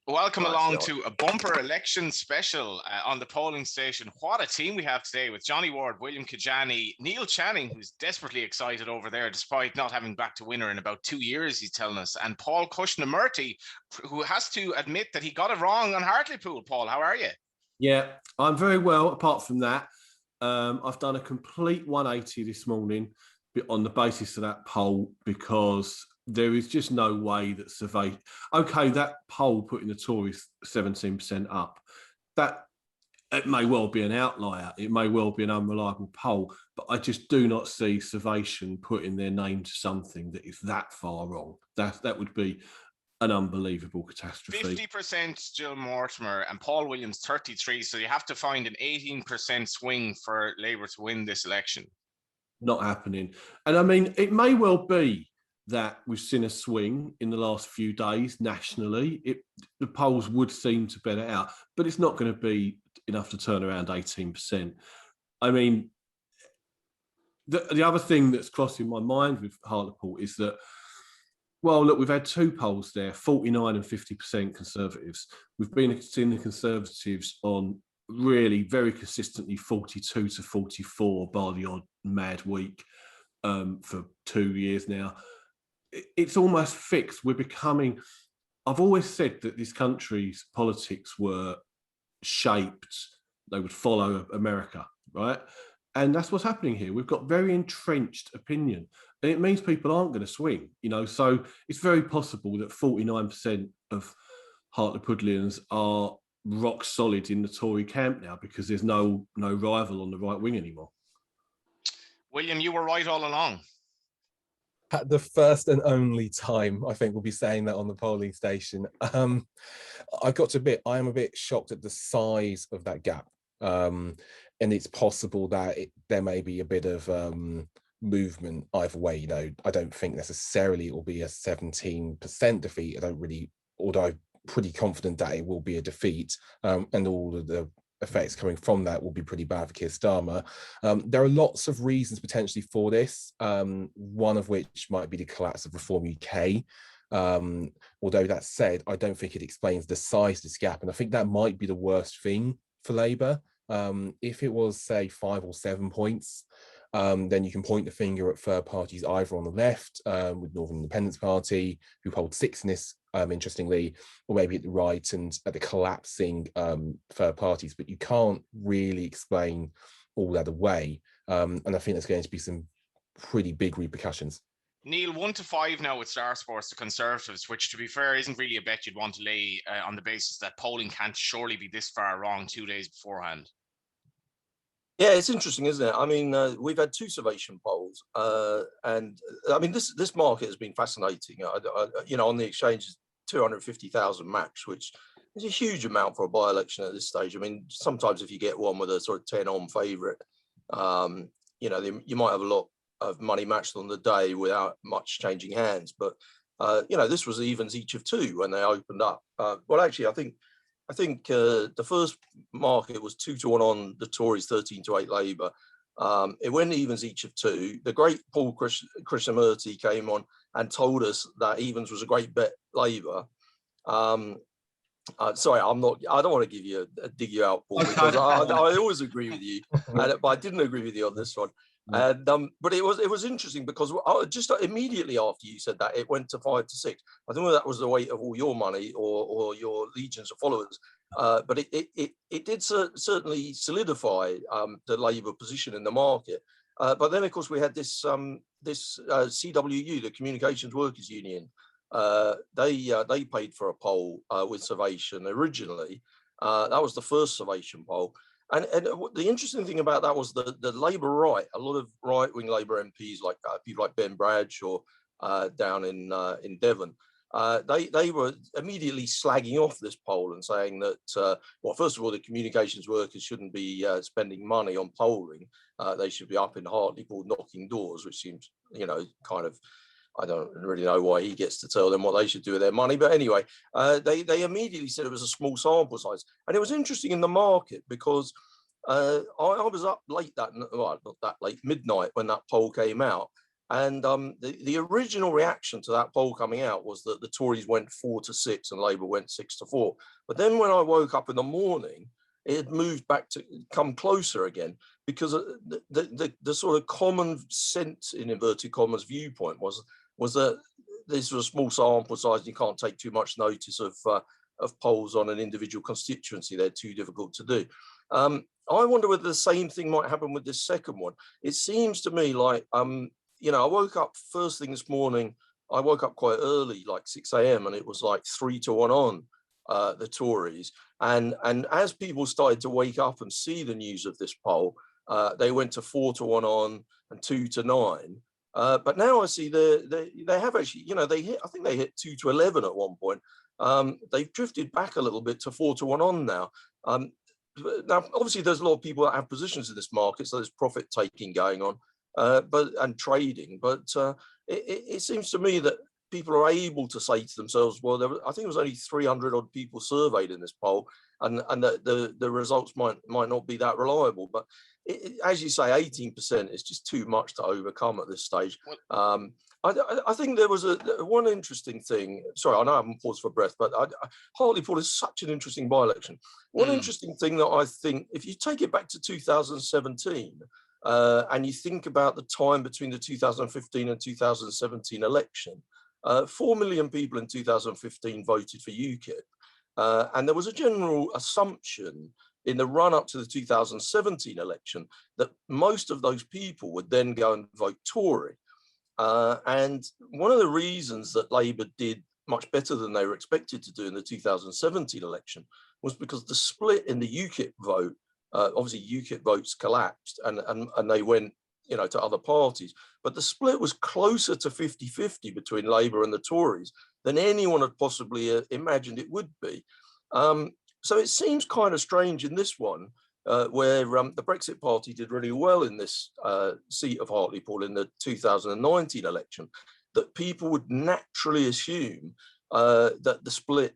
Welcome along to a bumper election special on the polling station. What a team we have today with Johnny Ward, William Kedjanyi, Neil Channing, who's desperately excited over there despite not having backed a winner in about 2 years, he's telling us, and Paul Krishmanurty, who has to admit that he got it wrong on Hartlepool. Paul, how are you? Yeah, I'm very well, apart from that. I've done a complete 180 this morning on the basis of that poll, because there is just no way that Survation... Okay, that poll putting the Tories 17% up, that it may well be an outlier. It may well be an unreliable poll, but I just do not see Survation putting their name to something that is that far wrong. That would be an unbelievable catastrophe. 50% Jill Mortimer and Paul Williams 33, so you have to find an 18% swing for Labour to win this election. Not happening. And I mean, it may well be that we've seen a swing in the last few days nationally. The polls would seem to bear it out, but it's not going to be enough to turn around 18%. I mean, the other thing that's crossing my mind with Hartlepool is that, well, look, we've had two polls there, 49 and 50% Conservatives. We've been seeing the Conservatives on really very consistently 42 to 44, bar the odd mad week, for 2 years now. It's almost fixed. We're becoming... I've always said that this country's politics were shaped, they would follow America, right? And that's what's happening here. We've got very entrenched opinion, and it means people aren't going to swing, you know. So it's very possible that 49% of Hartlepoolians are rock solid in the Tory camp now, because there's no rival on the right wing anymore. William, you were right all along. At the first and only time, I think we'll be saying that on the polling station. I've got to admit, I am a bit shocked at the size of that gap. And it's possible that there may be a bit of movement either way. You know, I don't think necessarily it will be a 17% defeat. Although I'm pretty confident that it will be a defeat, and all of the effects coming from that will be pretty bad for Keir Starmer. There are lots of reasons potentially for this, one of which might be the collapse of Reform UK. Although that said, I don't think it explains the size of this gap, and I think that might be the worst thing for Labour. If it was, say, 5 or 7 points, then you can point the finger at third parties either on the left, with Northern Independence Party, who hold 6 in this, interestingly, or maybe at the right and at the collapsing third parties, but you can't really explain all that away. And I think there's going to be some pretty big repercussions. Neil, 1 to 5 now with Star Sports, the Conservatives, which, to be fair, isn't really a bet you'd want to lay on the basis that polling can't surely be this far wrong 2 days beforehand. Yeah, it's interesting, isn't it? I mean, we've had 2 Survation polls, and I mean, this market has been fascinating. You know, on the exchanges, 250,000 max, which is a huge amount for a by-election at this stage. I mean, sometimes if you get one with a sort of 10-on favourite, you know, you might have a lot of money matched on the day without much changing hands. But you know, this was evens each of 2 when they opened up. Well, actually, I think the first market was 2 to 1 on the Tories, 13 to 8 Labour. It went evens each of 2. The great Paul Krishmanurty came on and told us that evens was a great bet Labour. Sorry, I don't want to dig you out, Paul, because I always agree with you, but I didn't agree with you on this one. And but it was interesting because just immediately after you said that, it went to 5 to 6. I don't know if that was the weight of all your money or your legions of followers, but it did certainly solidify the Labour position in the market. But then, of course, we had this CWU, the Communications Workers Union. They paid for a poll with Survation originally. That was the first Survation poll. And the interesting thing about that was the Labour right, a lot of right-wing Labour MPs, like people like Ben Bradshaw down in Devon, they were immediately slagging off this poll and saying that, well, first of all, the communications workers shouldn't be spending money on polling. They should be up in Hartlepool knocking doors, which seems, you know, kind of, I don't really know why he gets to tell them what they should do with their money. But anyway, they immediately said it was a small sample size. And it was interesting in the market because I was up late not that late, midnight, when that poll came out. And the original reaction to that poll coming out was that the Tories went 4-6 and Labour went 6-4. But then when I woke up in the morning, it had moved back to come closer again, because the sort of common sense, in inverted commas, viewpoint was that this was a small sample size and you can't take too much notice of polls on an individual constituency. They're too difficult to do. I wonder whether the same thing might happen with this second one. It seems to me like, you know, I woke up first thing this morning, I woke up quite early, like 6 a.m, and it was like 3-1 on the Tories. And as people started to wake up and see the news of this poll, they went to 4-1 on and 2-9. But now I see they have actually, you know, I think they hit 2-11 at one point. They've drifted back a little bit to 4-1 on now. Now, obviously, there's a lot of people that have positions in this market, so there's profit taking going on, and trading. But it seems to me that people are able to say to themselves, well, I think it was only 300 odd people surveyed in this poll, and the results might not be that reliable. But as you say, 18% is just too much to overcome at this stage. I think there was one interesting thing. Sorry, I know I haven't paused for breath, but Hartlepool is such an interesting by-election. One interesting thing that I think, if you take it back to 2017, and you think about the time between the 2015 and 2017 election, 4 million people in 2015 voted for UKIP. And there was a general assumption in the run-up to the 2017 election that most of those people would then go and vote Tory. And one of the reasons that Labour did much better than they were expected to do in the 2017 election was because the split in the UKIP vote, obviously UKIP votes collapsed and they went, you know, to other parties, but the split was closer to 50-50 between Labour and the Tories than anyone had possibly imagined it would be. So it seems kind of strange in this one, where the Brexit Party did really well in this seat of Hartlepool in the 2019 election, that people would naturally assume that the split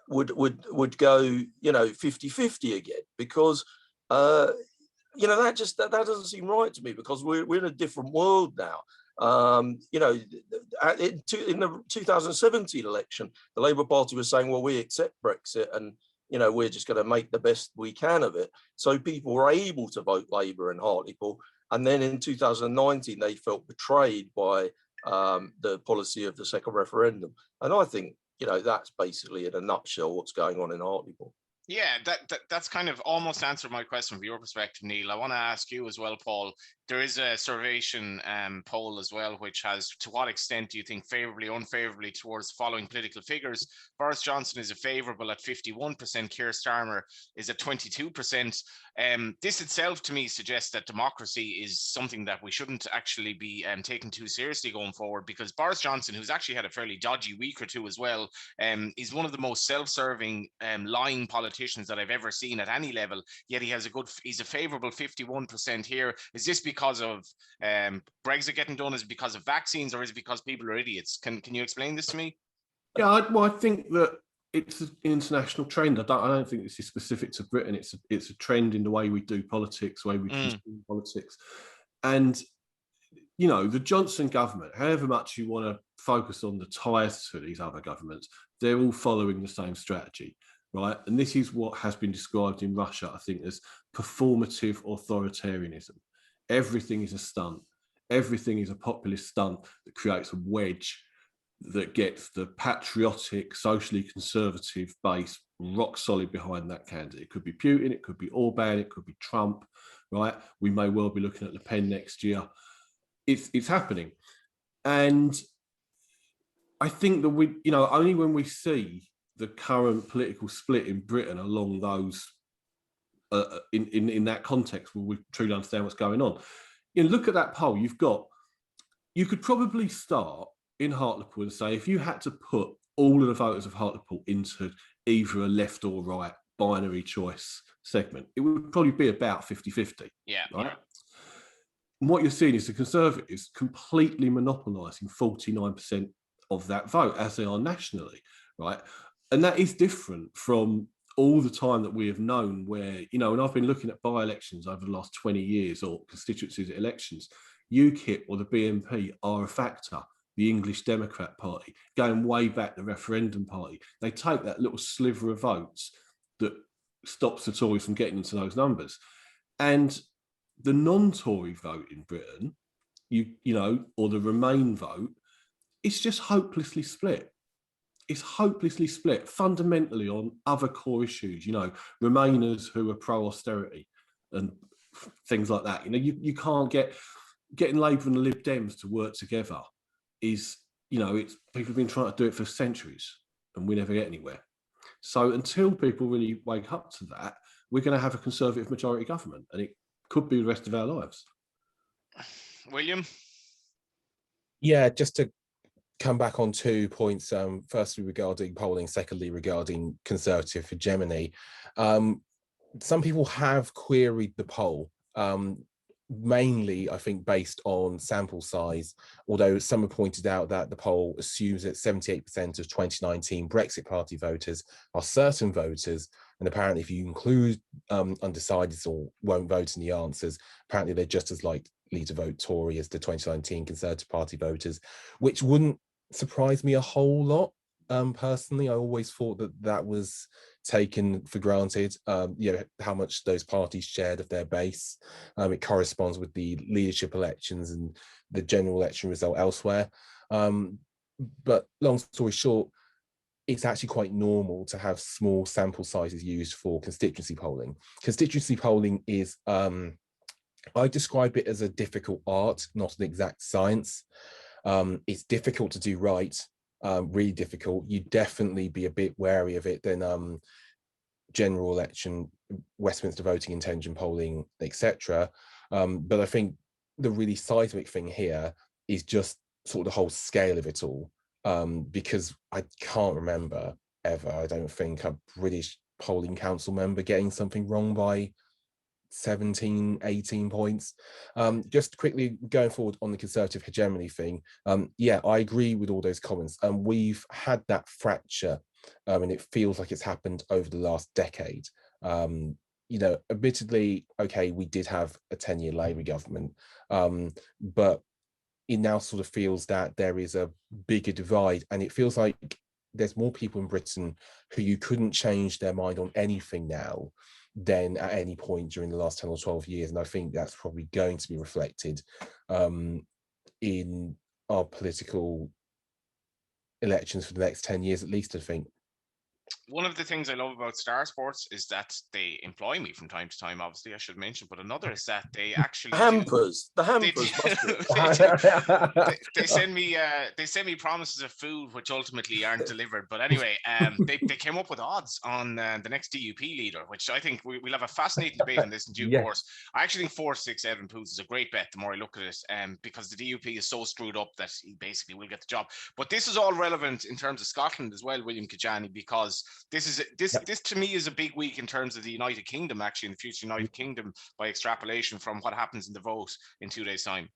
would go, you know, 50-50 again, because you know, that doesn't seem right to me, because we're in a different world now. You know, in the 2017 election, the Labour Party was saying, well, we accept Brexit and, you know, we're just going to make the best we can of it. So people were able to vote Labour in Hartlepool. And then in 2019, they felt betrayed by the policy of the second referendum. And I think, you know, that's basically in a nutshell what's going on in Hartlepool. Yeah, that's kind of almost answered my question from your perspective, Neil. I want to ask you as well, Paul. There is a Survation poll as well, which has, to what extent do you think favourably, unfavourably towards the following political figures? Boris Johnson is a favourable at 51%, Keir Starmer is at 22%. This itself, to me, suggests that democracy is something that we shouldn't actually be taken too seriously going forward, because Boris Johnson, who's actually had a fairly dodgy week or two as well, is one of the most self-serving, lying politicians that I've ever seen at any level, yet he's a favourable 51% here. Is this because of Brexit getting done? Is it because of vaccines, or is it because people are idiots? Can you explain this to me? Yeah, I think that it's an international trend. I don't think this is specific to Britain. It's a trend in the way we do politics, the way we consume politics. And, you know, the Johnson government, however much you want to focus on the ties to these other governments, they're all following the same strategy, right? And this is what has been described in Russia, I think, as performative authoritarianism. Everything is a stunt. Everything is a populist stunt that creates a wedge that gets the patriotic, socially conservative base rock solid behind that candidate. It could be Putin, it could be Orban, it could be Trump, right? We may well be looking at Le Pen next year. It's happening. And I think that we, you know, only when we see the current political split in Britain along those, in that context, will we truly understand what's going on. You know, look at that poll. You could probably start in Hartlepool and say, if you had to put all of the voters of Hartlepool into either a left or right binary choice segment, it would probably be about 50-50. Yeah. Right. Yeah. And what you're seeing is the Conservatives completely monopolising 49% of that vote, as they are nationally, right? And that is different from all the time that we have known where, you know, and I've been looking at by-elections over the last 20 years, or constituencies elections, UKIP or the BNP are a factor. The English Democrat Party, going way back, the Referendum Party, they take that little sliver of votes that stops the Tories from getting into those numbers. And the non-Tory vote in Britain, you know, or the Remain vote, it's just hopelessly split. It's hopelessly split fundamentally on other core issues, you know, Remainers who are pro-austerity and things like that. You know, you can't getting Labour and the Lib Dems to work together is, you know, it's people have been trying to do it for centuries and we never get anywhere. So until people really wake up to that, we're going to have a Conservative majority government, and it could be the rest of our lives. William? Yeah, just to come back on 2 points, firstly regarding polling, secondly regarding Conservative hegemony. Some people have queried the poll, mainly, I think, based on sample size, although some have pointed out that the poll assumes that 78% of 2019 Brexit Party voters are certain voters, and apparently if you include undecideds or won't vote in the answers, apparently they're just as likely to vote Tory as the 2019 Conservative Party voters, which wouldn't surprise me a whole lot. Personally, I always thought that that was taken for granted, you know, how much those parties shared of their base. It corresponds with the leadership elections and the general election result elsewhere. But long story short, it's actually quite normal to have small sample sizes used for constituency polling. Constituency polling is, I describe it as a difficult art, not an exact science. It's difficult to do right. Really difficult. You'd definitely be a bit wary of it than general election, Westminster voting intention polling, etc. But I think the really seismic thing here is just sort of the whole scale of it all, because I can't remember ever, I don't think, a British polling council member getting something wrong by 17, 18 points. Just quickly going forward on the Conservative hegemony thing, yeah, I agree with all those comments. We've had that fracture, and it feels like it's happened over the last decade. You know, admittedly, okay, we did have a 10-year Labour government, but it now sort of feels that there is a bigger divide, and it feels like there's more people in Britain who you couldn't change their mind on anything now than at any point during the last 10 or 12 years. And I think that's probably going to be reflected in our political elections for the next 10 years at least, I think. One of the things I love about Star Sports is that they employ me from time to time, obviously, I should mention, but another is that they actually the hampers. They send me promises of food which ultimately aren't delivered. But anyway, they came up with odds on the next DUP leader, which I think we'll have a fascinating debate on this in due course. I actually think 467 Poos is a great bet the more I look at it, because the DUP is so screwed up that he basically will get the job. But this is all relevant in terms of Scotland as well, William Kedjanyi, because this to me is a big week in terms of the United Kingdom, actually, in the future United Kingdom, by extrapolation from what happens in the vote in 2 days' time.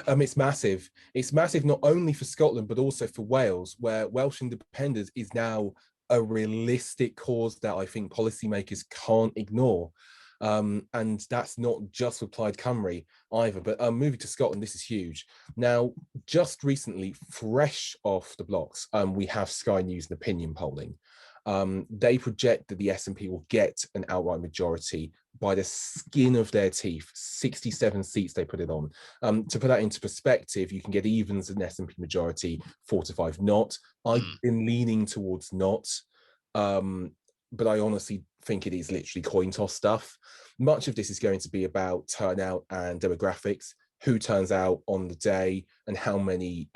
It's massive. It's massive not only for Scotland, but also for Wales, where Welsh independence is now a realistic cause that I think policymakers can't ignore. And that's not just for Plaid Cymru either, but moving to Scotland, this is huge. Now, just recently, fresh off the blocks, we have Sky News and Opinion polling. They project that the SNP will get an outright majority by the skin of their teeth. 67 seats they put it on. To put that into perspective, you can get evens an SNP majority, 4 to 5 not. I've been leaning towards not, but I honestly think it is literally coin toss stuff. Much of this is going to be about turnout and demographics, who turns out on the day and how many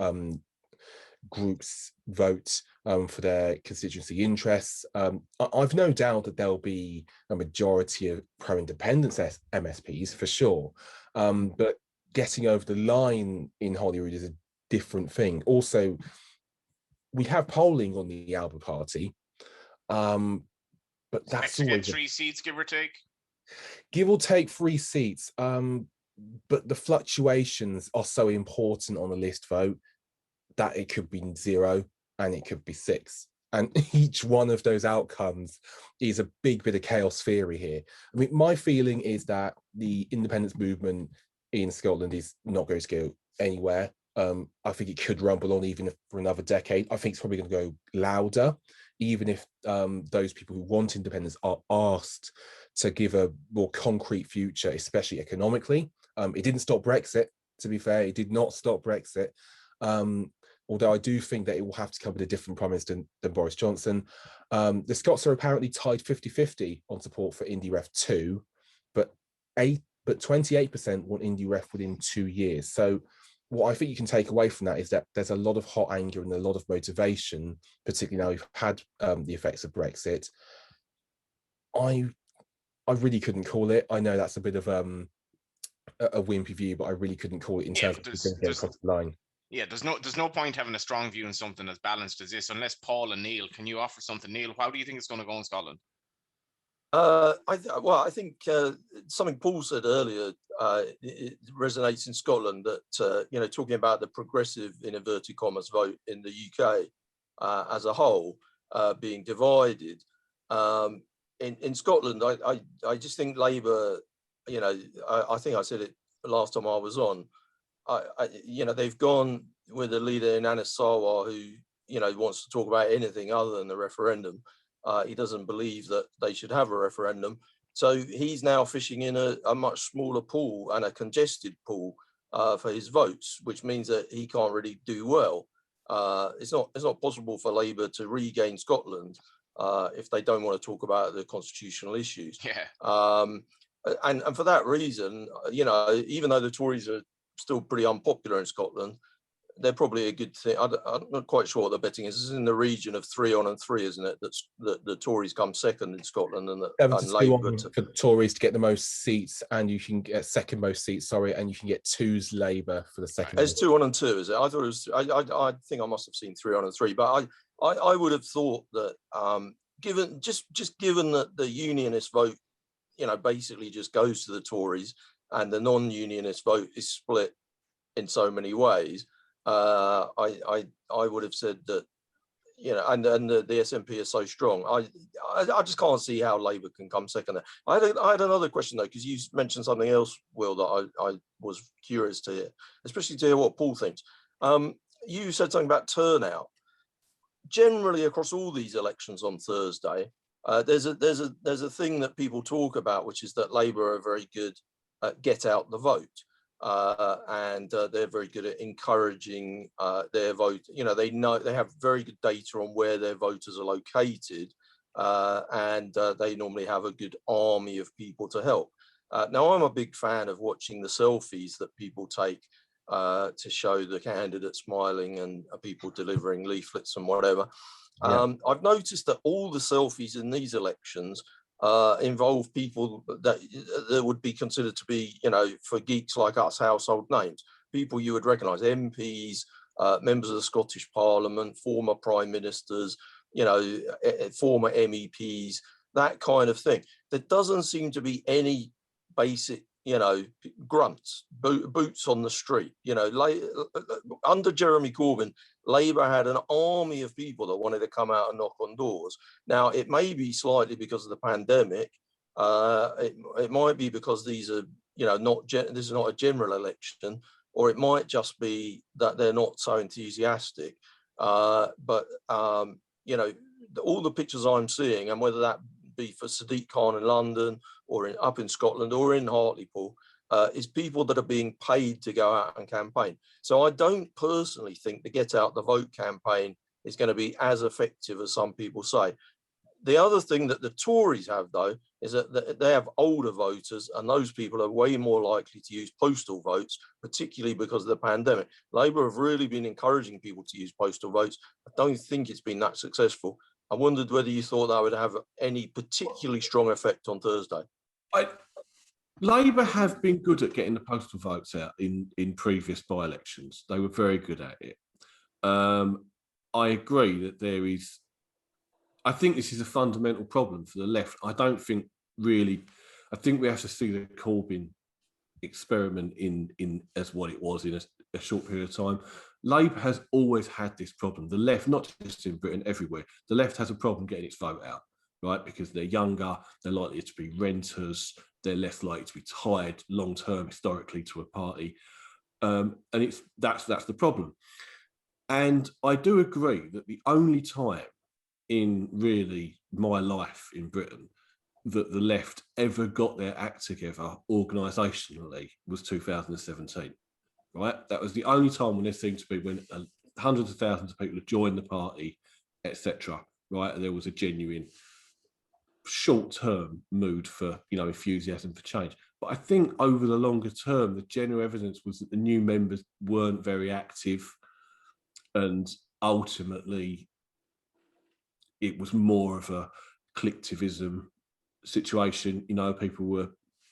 groups vote for their constituency interests. I've no doubt that there'll be a majority of pro-independence MSPs for sure, but getting over the line in Holyrood is a different thing. Also, we have polling on the Alba Party, but that's to get 3 seats, give or take. Give or take 3 seats, but the fluctuations are so important on a list vote that it could be 0 and it could be 6. And each one of those outcomes is a big bit of chaos theory here. I mean, my feeling is that the independence movement in Scotland is not going to go anywhere. I think it could rumble on even for another decade. I think it's probably going to go louder, even if those people who want independence are asked to give a more concrete future, especially economically. It didn't stop Brexit, to be fair. It did not stop Brexit. Although I do think that it will have to come with a different Prime Minister than Boris Johnson. The Scots are apparently tied 50-50 on support for IndyRef 2, but 28% want IndyRef within 2 years. So what I think you can take away from that is that there's a lot of hot anger and a lot of motivation, particularly now we've had the effects of Brexit. I really couldn't call it. I know that's a bit of a wimpy view, but I really couldn't call it in terms of getting across the line. Yeah, there's no point having a strong view in something as balanced as this, unless Paul and Neil, can you offer something? Neil, how do you think it's going to go in Scotland? I think something Paul said earlier, it resonates in Scotland, that talking about the progressive, in inverted commas, vote in the UK as a whole being divided. In Scotland, I just think Labour, I think I said it last time I was on. They've gone with a leader in Anas Sarwar who wants to talk about anything other than the referendum. He doesn't believe that they should have a referendum. So he's now fishing in a much smaller pool and a congested pool for his votes, which means that he can't really do well. It's not possible for Labour to regain Scotland if they don't want to talk about the constitutional issues. Yeah. And for that reason, even though the Tories are still pretty unpopular in Scotland, they're probably a good thing. I'm not quite sure what the betting is. It's in the region of 3-3, isn't it? That the Tories come second in Scotland, and Labour for Tories to get the most seats, and you can get second most seats. And you can get 2's Labour for the second. It's 2-2, is it? I thought it was. I think I must have seen 3-3, but I would have thought that given that the unionist vote, basically just goes to the Tories, and the non-unionist vote is split in so many ways. I would have said that, and the SNP is so strong. I just can't see how Labour can come second there. I had another question though, because you mentioned something else, Will, that I was curious to hear, especially to hear what Paul thinks. You said something about turnout. Generally, across all these elections on Thursday, there's a thing that people talk about, which is that Labour are very good at get out the vote. And they're very good at encouraging their vote. They have very good data on where their voters are located, and they normally have a good army of people to help. Now, I'm a big fan of watching the selfies that people take to show the candidate smiling and people delivering leaflets and whatever. Yeah. I've noticed that all the selfies in these elections involve people that would be considered to be, for geeks like us, household names, people you would recognise, MPs, members of the Scottish Parliament, former prime ministers, former MEPs, that kind of thing. There doesn't seem to be any basic, grunts, boots on the street. Under Jeremy Corbyn, Labour had an army of people that wanted to come out and knock on doors. Now, it may be slightly because of the pandemic. It might be because these are, this is not a general election, or it might just be that they're not so enthusiastic. But all the pictures I'm seeing, and whether that be for Sadiq Khan in London or up in Scotland or in Hartlepool, is people that are being paid to go out and campaign. So I don't personally think the Get Out the Vote campaign is going to be as effective as some people say. The other thing that the Tories have, though, is that they have older voters, and those people are way more likely to use postal votes, particularly because of the pandemic. Labour have really been encouraging people to use postal votes. I don't think it's been that successful. I wondered whether you thought that would have any particularly strong effect on Thursday. Labour have been good at getting the postal votes out in previous by-elections. They were very good at it. I agree that there is... I think this is a fundamental problem for the left. I think we have to see the Corbyn experiment in as what it was in a short period of time. Labour has always had this problem. The left, not just in Britain, everywhere, the left has a problem getting its vote out, right? Because they're younger, they're likely to be renters, they're less likely to be tied long term historically to a party, and that's the problem. And I do agree that the only time in really my life in Britain that the left ever got their act together organisationally was 2017. Right, that was the only time when there seemed to be when hundreds of thousands of people had joined the party, etc. Right, and there was a genuine short-term mood for enthusiasm for change. But I think over the longer term, the general evidence was that the new members weren't very active, and ultimately it was more of a collectivism situation. People were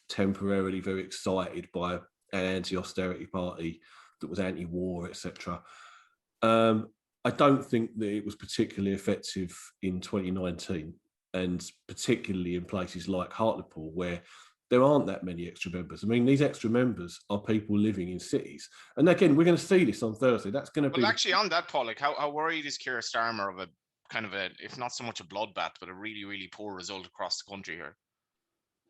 temporarily very excited by an anti-austerity party that was anti-war, etc. I don't think that it was particularly effective in 2019, and particularly in places like Hartlepool, where there aren't that many extra members. I mean, these extra members are people living in cities. And again, we're going to see this on Thursday. That's going to be... Well, actually, on that, Paul, how worried is Keir Starmer of a kind of if not so much a bloodbath, but a really, really poor result across the country here?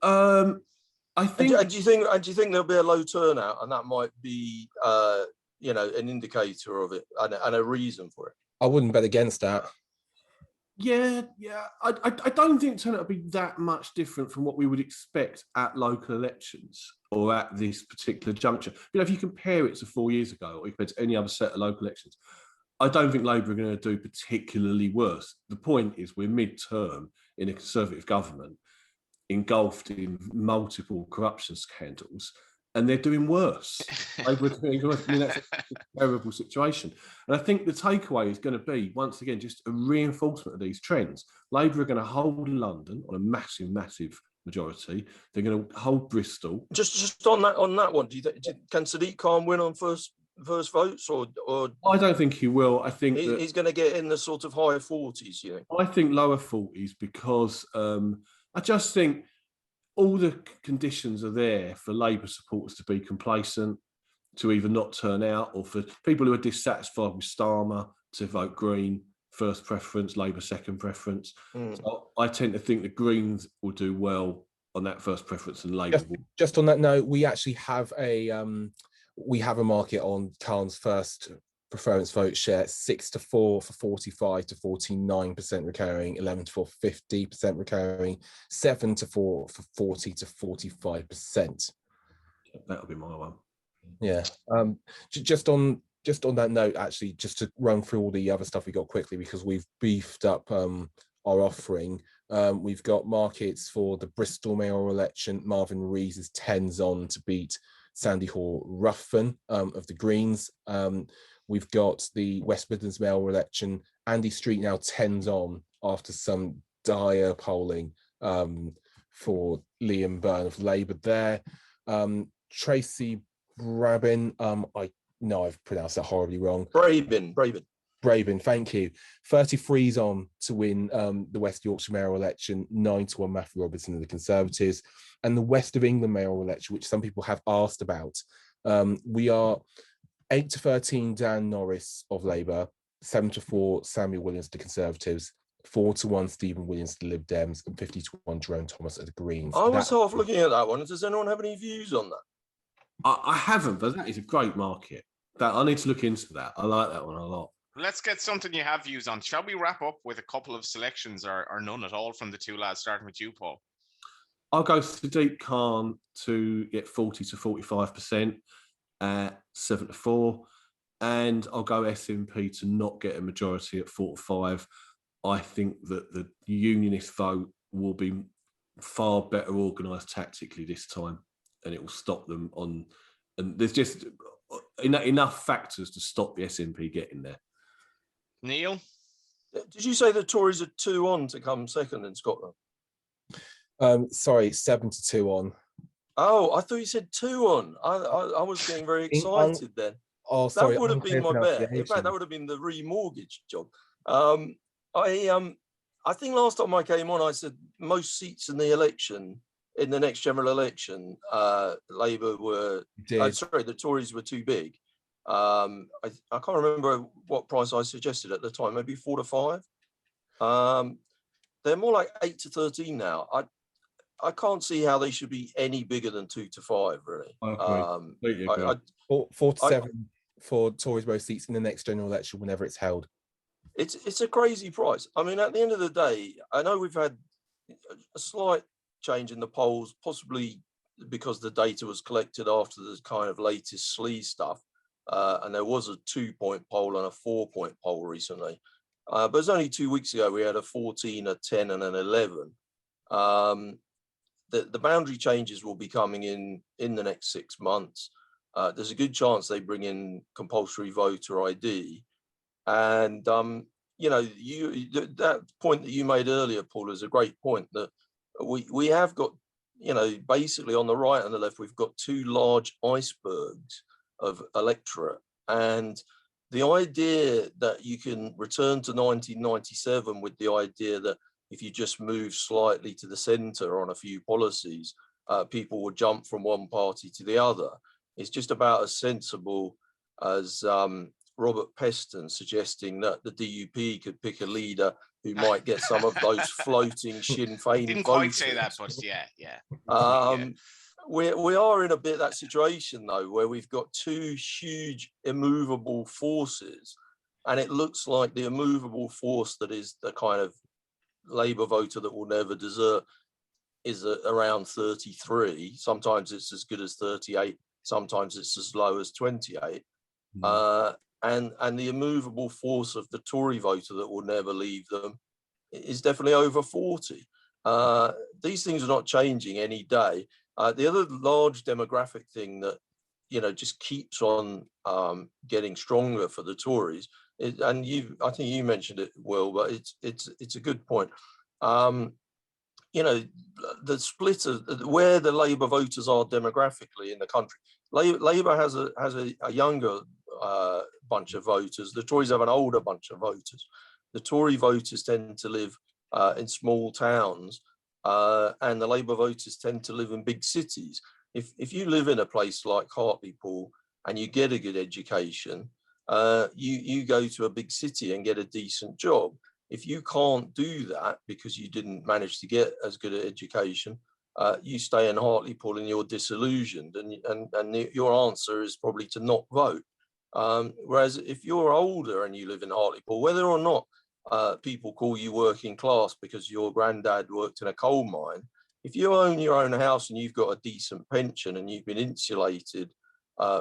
I think. And do you think there'll be a low turnout, and that might be, an indicator of it and a reason for it? I wouldn't bet against that. Yeah. I don't think turnout will be that much different from what we would expect at local elections or at this particular juncture. If you compare it to 4 years ago, or you compare it to any other set of local elections, I don't think Labour are going to do particularly worse. The point is we're mid-term in a Conservative government, engulfed in multiple corruption scandals, and they're doing worse. Labour are doing worse. I mean, that's a terrible situation. And I think the takeaway is going to be, once again, just a reinforcement of these trends. Labour are going to hold London on a massive, massive majority. They're going to hold Bristol. Just on that one, can Sadiq Khan win on first votes, or I don't think he will. I think he's going to get in the sort of higher 40s. You think? I think lower 40s because I just think all the conditions are there for Labour supporters to be complacent, to either not turn out, or for people who are dissatisfied with Starmer to vote Green first preference, Labour second preference. So I tend to think the Greens will do well on that first preference, and Labour will. Just on that note, we actually have a market on Khan's first preference vote share: 6-4 for 45 to 49% recurring, 11-4 for 50% recurring, 7-4 for 40 to 45%. That'll be my one. Yeah. Just on that note, actually, just to run through all the other stuff we got quickly, because we've beefed up our offering. We've got markets for the Bristol mayoral election. Marvin Rees is 10s on to beat Sandy Hall Ruffin of the Greens. We've got the West Midlands mayoral election. Andy Street now 10s on after some dire polling for Liam Byrne of Labour there. Tracy Brabin, I know I've pronounced that horribly wrong. Brabin, thank you. 33's on to win the West Yorkshire mayoral election, 9-1 Matthew Robertson of the Conservatives. And the West of England mayoral election, which some people have asked about. We are 8-13 Dan Norris of Labour, 7-4 Samuel Williams to the Conservatives, 4-1 Stephen Williams to the Lib Dems, and 50-1 Jerome Thomas at the Greens. I was half looking at that one. Does anyone have any views on that? I haven't, but that is a great market. That I need to look into that. I like that one a lot. Let's get something you have views on. Shall we wrap up with a couple of selections or none at all from the two lads, starting with you, Paul? I'll go Sadiq Khan to get 40 to 45% at 7-4, and I'll go SNP to not get a majority at 4-5. I think that the unionist vote will be far better organised tactically this time, and it will stop them on. And there's just enough factors to stop the SNP getting there. Neil? Did you say the Tories are 2-on to come second in Scotland? Sorry, 7-2 on. Oh, I thought you said 2-on. I was getting very excited then. Oh, sorry. That would have been my bet. In fact, that would have been the remortgage job. I think last time I came on, I said most seats in the election, in the next general election, Labour were, the Tories were too big. I can't remember what price I suggested at the time, maybe 4 to 5. They're more like 8 to 13 now. I can't see how they should be any bigger than 2 to 5, really. Completely agree. 4 to 7 for Tories both seats in the next general election, whenever it's held. It's a crazy price. I mean, at the end of the day, I know we've had a slight change in the polls, possibly because the data was collected after the kind of latest sleaze stuff. And there was a 2-point poll and a 4-point poll recently. But it was only 2 weeks ago, we had a 14, a 10 and an 11. The boundary changes will be coming in the next 6 months. There's a good chance they bring in compulsory voter ID. And, you know, that point that you made earlier, Paul, is a great point, that we have got, you know, basically on the right and the left, we've got 2 large icebergs of electorate. And the idea that you can return to 1997 with the idea that if you just move slightly to the centre on a few policies, people would jump from one party to the other, is just about as sensible as Robert Peston suggesting that the DUP could pick a leader who might get some of those floating Sinn Féin Didn't voters. quite say that, but yeah. We are in a bit of that situation, though, where we've got 2 huge immovable forces, and it looks like the immovable force that is the kind of Labour voter that will never desert is around 33. Sometimes it's as good as 38. Sometimes it's as low as 28. And the immovable force of the Tory voter that will never leave them is definitely over 40. These things are not changing any day. The other large demographic thing that, you know, just keeps on getting stronger for the Tories, and I think you mentioned it, Will, but it's a good point. You know, the split of where the Labour voters are demographically in the country. Labour has a younger bunch of voters. The Tories have an older bunch of voters. The Tory voters tend to live in small towns, and the Labour voters tend to live in big cities. If you live in a place like Hartlepool and you get a good education, you go to a big city and get a decent job. If you can't do that because you didn't manage to get as good an education, you stay in Hartlepool and you're disillusioned, and your answer is probably to not vote. Whereas if you're older and you live in Hartlepool, whether or not people call you working class because your granddad worked in a coal mine, if you own your own house and you've got a decent pension and you've been insulated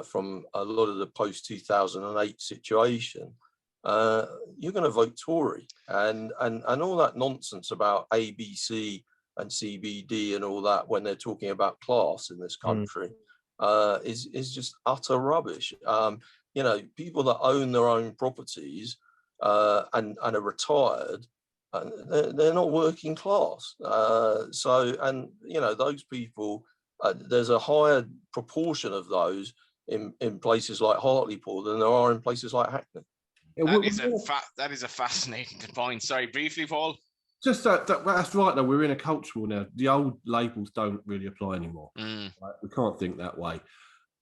from a lot of the post-2008 situation, you're going to vote Tory. And all that nonsense about ABC and CBD and all that when they're talking about class in this country is just utter rubbish. You know, people that own their own properties and are retired, they're not working class. And, you know, those people, there's a higher proportion of those in places like Hartlepool than there are in places like Hackney. That is a fascinating point. Sorry, briefly, Paul. Just that's right. Though we're in a culture war now. The old labels don't really apply anymore. Right? We can't think that way,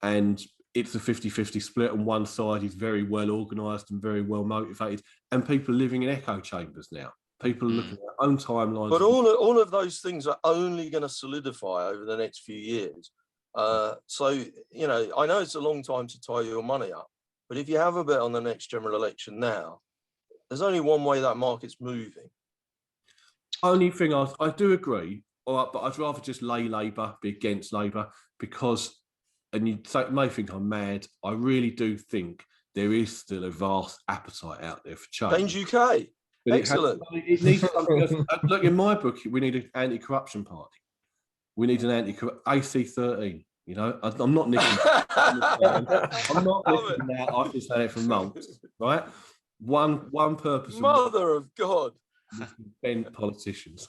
and it's a 50-50 split. On one side, is very well organised and very well motivated, and people are living in echo chambers now. People are looking at their own timelines. But all of those things are only going to solidify over the next few years. So, you know, I know it's a long time to tie your money up, but if you have a bet on the next general election now, there's only one way that market's moving. Only thing I do agree, but I'd rather just lay Labour, be against Labour, because, and you may think I'm mad, I really do think there is still a vast appetite out there for change. Change UK. But excellent. It needs something else. Look, in my book, we need an anti-corruption party. We need an AC13. You know, I'm not nicking. I'm not nicking that. I've been saying it for months, right? One purpose. Mother of God. Bent politicians.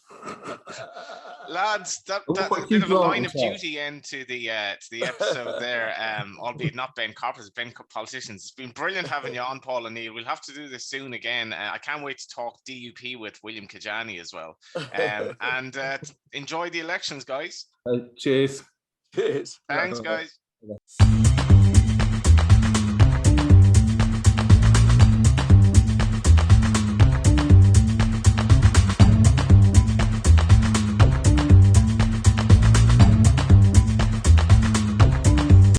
Lads, that a bit of a line of duty end to the episode there. Albeit not Ben coppers, Ben politicians. It's been brilliant having you on, Paul and Neil. We'll have to do this soon again. I can't wait to talk DUP with William Kedjanyi as well. And enjoy the elections, guys. Cheers. Cheers. Thanks, guys.